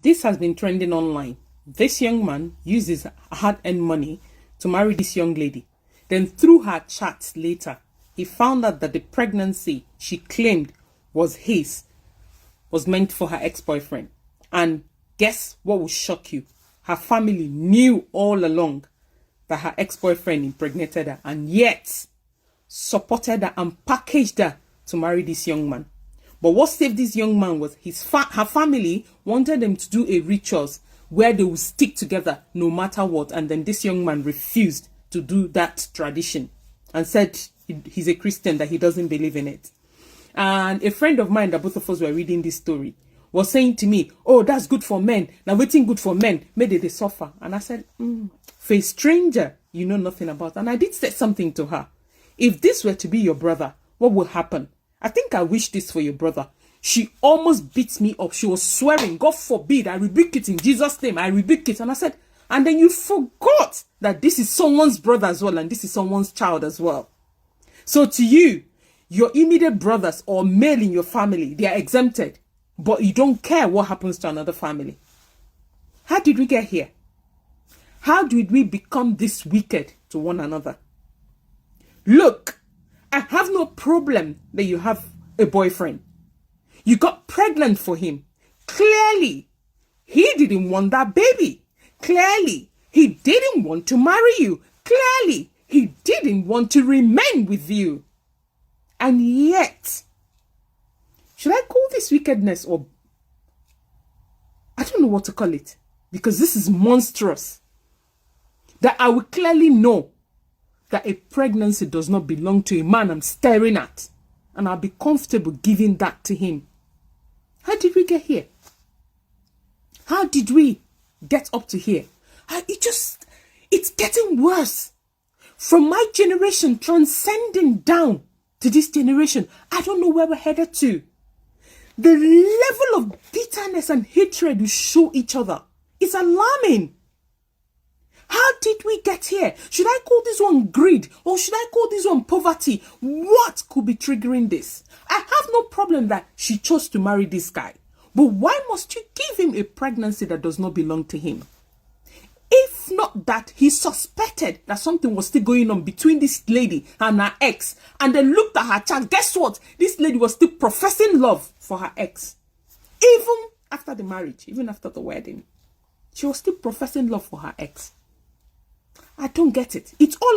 This has been trending online. This young man uses hard-earned money to marry this young lady. Then through her chats later, he found out that the pregnancy she claimed was meant for her ex-boyfriend. And guess what will shock you? Her family knew all along that her ex-boyfriend impregnated her, and yet supported her and packaged her to marry this young man. But what saved this young man was her family wanted them to do a rituals where they would stick together no matter what. And then this young man refused to do that tradition and said he's a Christian, that he doesn't believe in it. And a friend of mine that both of us were reading this story was saying to me, oh, that's good for men. Now waiting good for men, maybe they suffer. And I said, for a stranger you know nothing about. And I did say something to her. If this were to be your brother, what would happen? I think I wish this for your brother. She almost beat me up. She was swearing, God forbid, I rebuke it in Jesus' name. I rebuke it. And I said, and then you forgot that this is someone's brother as well, and this is someone's child as well. So to you, your immediate brothers or male in your family, they are exempted, but you don't care what happens to another family. How did we get here? How did we become this wicked to one another? Look, I have no problem that you have a boyfriend. You got pregnant for him. Clearly, he didn't want that baby. Clearly, he didn't want to marry you. Clearly, he didn't want to remain with you. And yet, should I call this wickedness, or I don't know what to call it, because this is monstrous. That I will clearly know that a pregnancy does not belong to a man I'm staring at, and I'll be comfortable giving that to him. How did we get here? How did we get up to here? It's getting worse. From my generation transcending down to this generation, I don't know where we're headed to. The level of bitterness and hatred we show each other is alarming. How did we get here? Should I call this one greed, or should I call this one poverty? What could be triggering this? I have no problem that she chose to marry this guy. But why must you give him a pregnancy that does not belong to him? If not that he suspected that something was still going on between this lady and her ex, and then looked at her child, guess what? This lady was still professing love for her ex. Even after the marriage, even after the wedding, she was still professing love for her ex. I don't get it. It's all